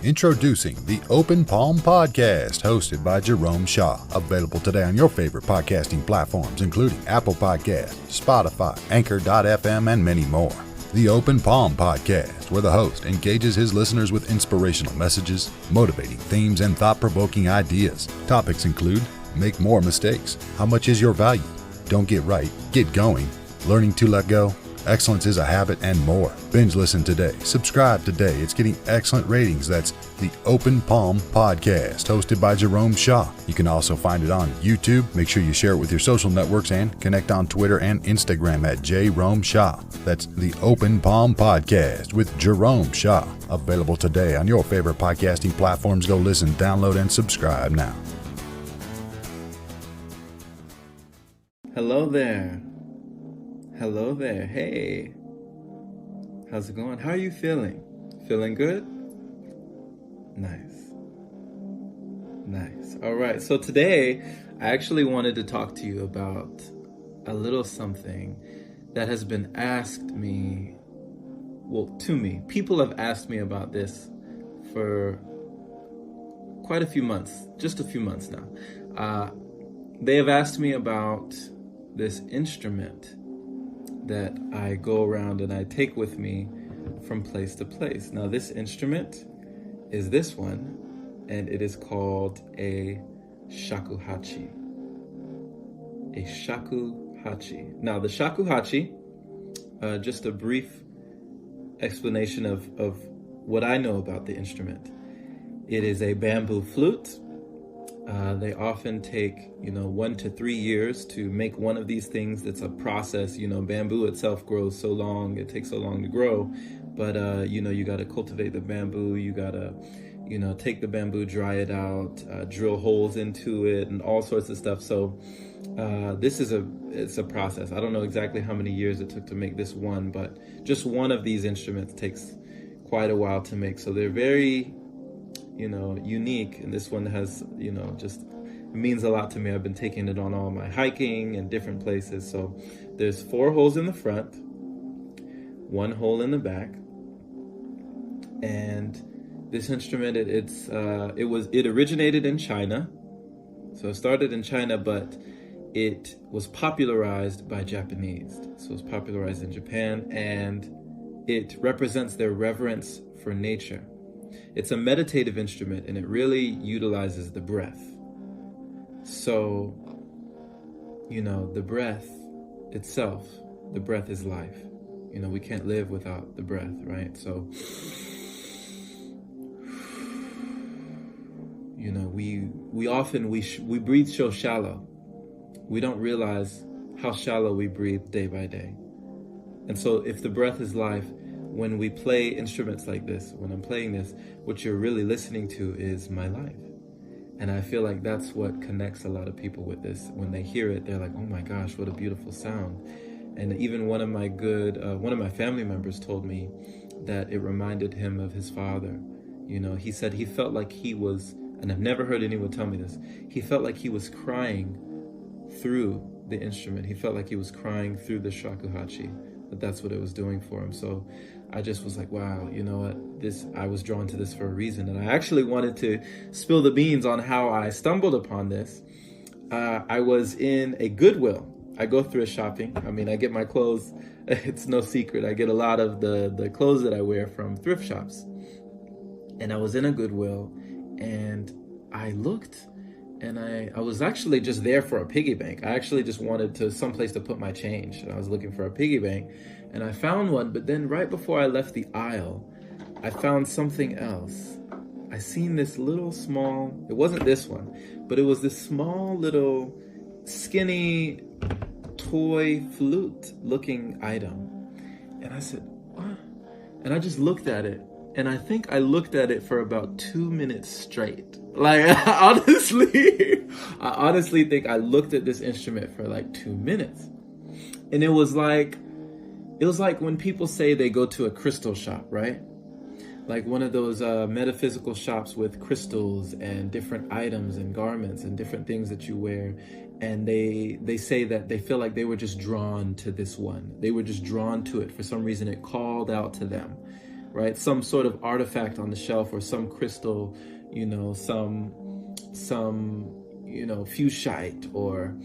Introducing the Open Palm Podcast, hosted by Jerome Shaw. Available today on your favorite podcasting platforms, including Apple Podcasts, Spotify, Anchor.fm, and many more. The Open Palm Podcast, where the host engages his listeners with inspirational messages, motivating themes, and thought-provoking ideas. Topics include: make more mistakes, how much is your value, don't get right, get going, learning to let go, excellence is a habit, and more. Binge listen today. Subscribe today. It's getting excellent ratings. That's the Open Palm Podcast, hosted by Jerome Shaw. You can also find it on YouTube. Make sure you share it with your social networks and connect on Twitter and Instagram at Jerome Shaw. That's the Open Palm Podcast with Jerome Shaw. Available today on your favorite podcasting platforms. Go listen, download, and subscribe now. Hello there. Hello there. Hey. How's it going? How are you feeling? Feeling good? Nice. Nice. All right. So today, I actually wanted to talk to you about a little something that has been asked me, to me. People have asked me about this for quite a few months, just a few months now. They have asked me about this instrument that I go around and I take with me from place to place. Now, this instrument is this one, and it is called a shakuhachi. A shakuhachi. Now, the shakuhachi, just a brief explanation of what I know about the instrument. It is a bamboo flute. They often take, 1 to 3 years to make one of these things. It's a process. Bamboo itself grows so long, it takes so long to grow. But, you got to cultivate the bamboo. You got to, take the bamboo, dry it out, drill holes into it, and all sorts of stuff. So this is it's a process. I don't know exactly how many years it took to make this one, but just one of these instruments takes quite a while to make. So they're very unique, and this one has, just it means a lot to me. I've been taking it on all my hiking and different places. So there's 4 holes in the front, 1 hole in the back, and this instrument, it originated in China. So it started in China, but it was popularized by Japanese. So it was popularized in Japan, and it represents their reverence for nature. It's a meditative instrument, and it really utilizes the breath. So, the breath itself, the breath is life. We can't live without the breath, right? So, we breathe so shallow. We don't realize how shallow we breathe day by day. And so if the breath is life, when we play instruments like this, when I'm playing this, what you're really listening to is my life. And I feel like that's what connects a lot of people with this. When they hear it, they're like, oh my gosh, what a beautiful sound. And even one of my family members told me that it reminded him of his father. He said he felt like he was, and I've never heard anyone tell me this, he felt like he was crying through the instrument. He felt like he was crying through the shakuhachi. But that's what it was doing for him. So I just was like, wow, you know what? I was drawn to this for a reason. And I actually wanted to spill the beans on how I stumbled upon this. I was in a Goodwill. I go through a shopping. I get my clothes. It's no secret. I get a lot of the clothes that I wear from thrift shops. And I was in a Goodwill, and I looked, and I was actually just there for a piggy bank. I actually just wanted someplace to put my change. And I was looking for a piggy bank, and I found one. But then right before I left the aisle, I found something else. I seen this little small, it wasn't this one, but it was this small little skinny toy flute looking item. And I said, what? And I just looked at it. And I think I looked at it for about 2 minutes straight. I honestly think I looked at this instrument for like 2 minutes. And it was like when people say they go to a crystal shop, right? Like one of those metaphysical shops with crystals and different items and garments and different things that you wear. And they say that they feel like they were just drawn to this one. They were just drawn to it. For some reason, it called out to them. right? Some sort of artifact on the shelf, or some crystal, some fuchsite, or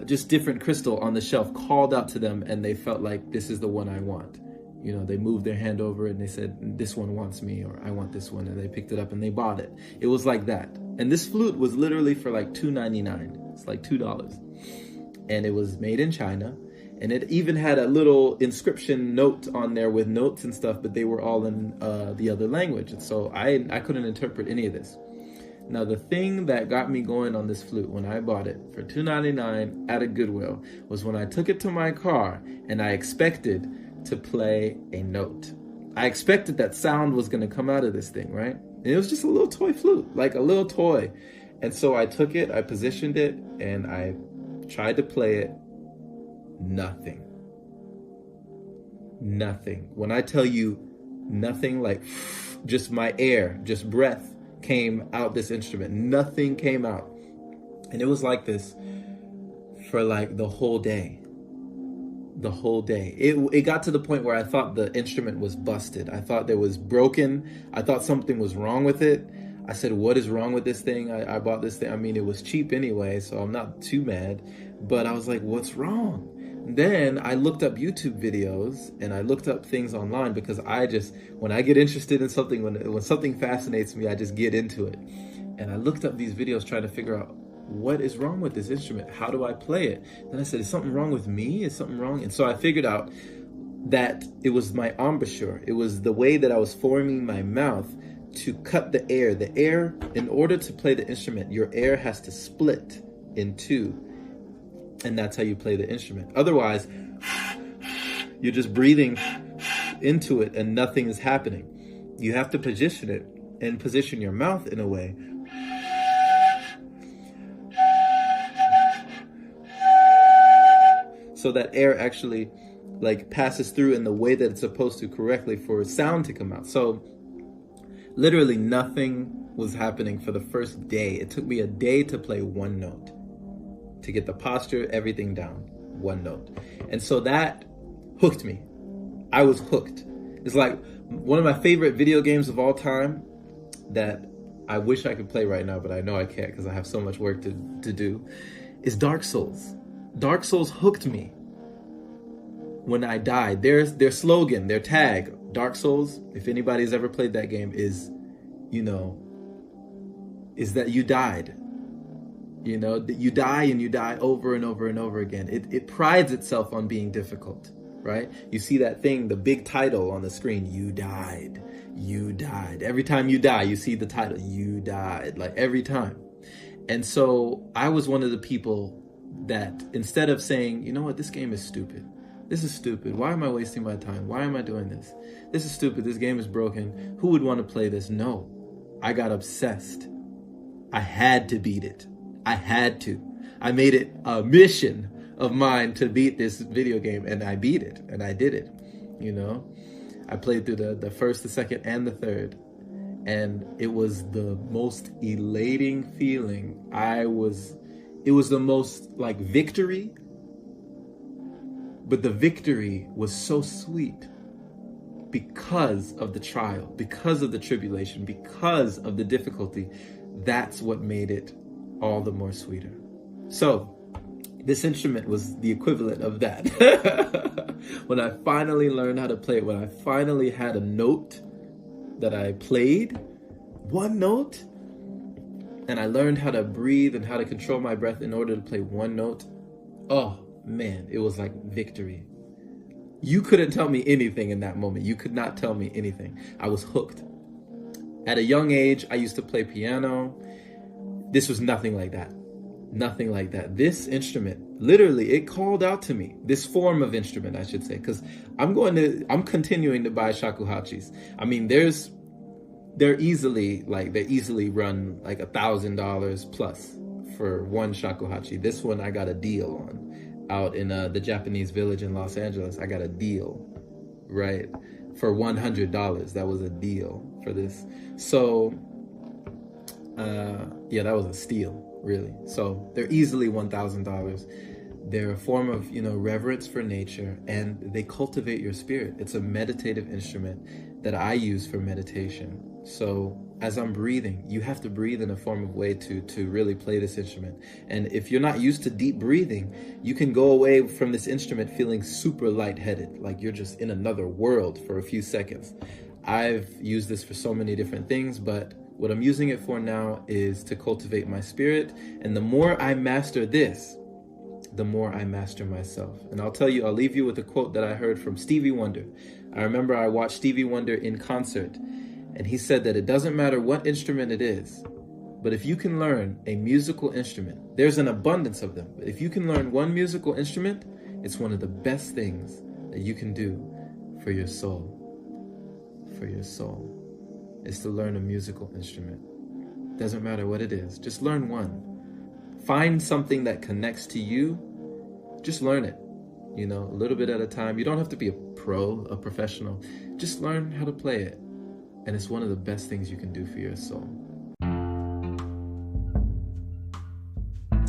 just different crystal on the shelf called out to them, and they felt like, this is the one I want. They moved their hand over and they said, this one wants me, or I want this one, and they picked it up and they bought it. It was like that. And this flute was literally for like $2.99. It's like $2. And it was made in China. And it even had a little inscription note on there with notes and stuff, but they were all in the other language. And so I couldn't interpret any of this. Now, the thing that got me going on this flute when I bought it for $2.99 at a Goodwill was when I took it to my car and I expected to play a note. I expected that sound was going to come out of this thing, right? And it was just a little toy flute, like a little toy. And so I took it, I positioned it, and I tried to play it. Nothing. When I tell you nothing, like just my air, just breath came out this instrument. Nothing came out. And it was like this for like the whole day. It got to the point where I thought the instrument was busted. I thought it was broken. I thought something was wrong with it. I said, what is wrong with this thing? I bought this thing. I mean, it was cheap anyway, so I'm not too mad. But I was like, what's wrong? Then I looked up YouTube videos and I looked up things online, because when I get interested in something, when something fascinates me, I just get into it. And I looked up these videos trying to figure out, what is wrong with this instrument? How do I play it? Then I said, is something wrong with me? Is something wrong? And so I figured out that it was my embouchure. It was the way that I was forming my mouth to cut the air. The air, in order to play the instrument, your air has to split in two. And that's how you play the instrument. Otherwise, you're just breathing into it and nothing is happening. You have to position it and position your mouth in a way so that air actually like passes through in the way that it's supposed to correctly for sound to come out. So literally nothing was happening for the first day. It took me a day to play one note, to get the posture, everything down, one note. And so that hooked me. I was hooked. It's like one of my favorite video games of all time that I wish I could play right now, but I know I can't because I have so much work to do, is Dark Souls. Dark Souls hooked me when I died. Their slogan, their tag, Dark Souls, if anybody's ever played that game, is that you died. That you die and you die over and over and over again. It prides itself on being difficult, right? You see that thing, the big title on the screen, you died. Every time you die, you see the title, you died, like every time. And so I was one of the people that instead of saying, you know what, this game is stupid. This is stupid. Why am I wasting my time? Why am I doing this? This is stupid. This game is broken. Who would want to play this? No. I got obsessed. I had to beat it. I had to. I made it a mission of mine to beat this video game, and I beat it, and I did it. I played through the first, the second, and the third, and it was the most elating feeling. It was the most like victory, but the victory was so sweet because of the trial, because of the tribulation, because of the difficulty. That's what made it all the more sweeter. So this instrument was the equivalent of that. When I finally learned how to play it, when I finally had a note that I played, one note, and I learned how to breathe and how to control my breath in order to play one note, oh man, it was like victory. You couldn't tell me anything in that moment. You could not tell me anything. I was hooked. At a young age, I used to play piano. This was nothing like that. Nothing like that. This instrument, literally, it called out to me. This form of instrument, I should say, because I'm continuing to buy Shakuhachis. I mean, they're easily run like $1,000 plus for one Shakuhachi. This one I got a deal on out in the Japanese village in Los Angeles. I got a deal, right? For $100. That was a deal for this. So yeah, that was a steal, really. So they're easily $1,000. They're a form of, reverence for nature, and they cultivate your spirit. It's a meditative instrument that I use for meditation. So as I'm breathing, you have to breathe in a form of way to really play this instrument. And if you're not used to deep breathing, you can go away from this instrument feeling super lightheaded, like you're just in another world for a few seconds. I've used this for so many different things, but what I'm using it for now is to cultivate my spirit. And the more I master this, the more I master myself. And I'll leave you with a quote that I heard from Stevie Wonder. I remember I watched Stevie Wonder in concert, and he said that it doesn't matter what instrument it is, but if you can learn a musical instrument, there's an abundance of them, but if you can learn one musical instrument, it's one of the best things that you can do for your soul. For your soul is to learn a musical instrument. Doesn't matter what it is, just learn one. Find something that connects to you. Just learn it, a little bit at a time. You don't have to be a professional. Just learn how to play it. And it's one of the best things you can do for your soul.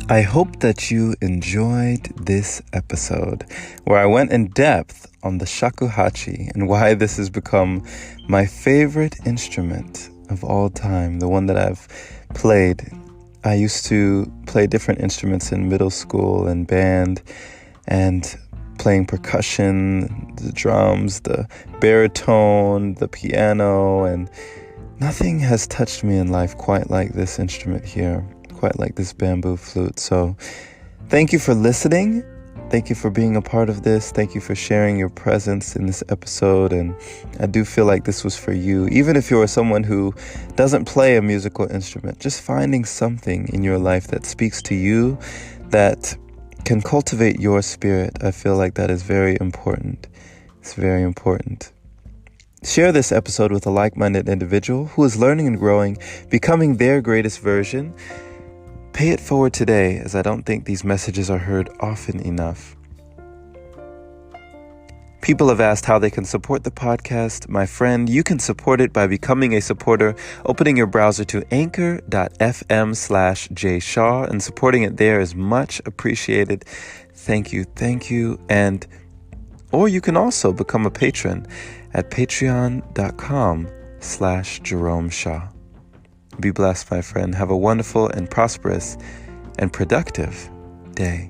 I hope that you enjoyed this episode where I went in depth on the shakuhachi and why this has become my favorite instrument of all time, the one that I've played. I used to play different instruments in middle school and band, and playing percussion, the drums, the baritone, the piano, and nothing has touched me in life quite like this instrument here, quite like this bamboo flute. So thank you for listening. Thank you for being a part of this. Thank you for sharing your presence in this episode. And I do feel like this was for you. Even if you're someone who doesn't play a musical instrument, just finding something in your life that speaks to you, that can cultivate your spirit. I feel like that is very important. It's very important. Share this episode with a like-minded individual who is learning and growing, becoming their greatest version. Pay it forward today, as I don't think these messages are heard often enough. People have asked how they can support the podcast. My friend, you can support it by becoming a supporter, opening your browser to anchor.fm/jshaw, and supporting it there is much appreciated. Thank you. Or you can also become a patron at patreon.com/Jerome Shaw. Be blessed, my friend. Have a wonderful and prosperous and productive day.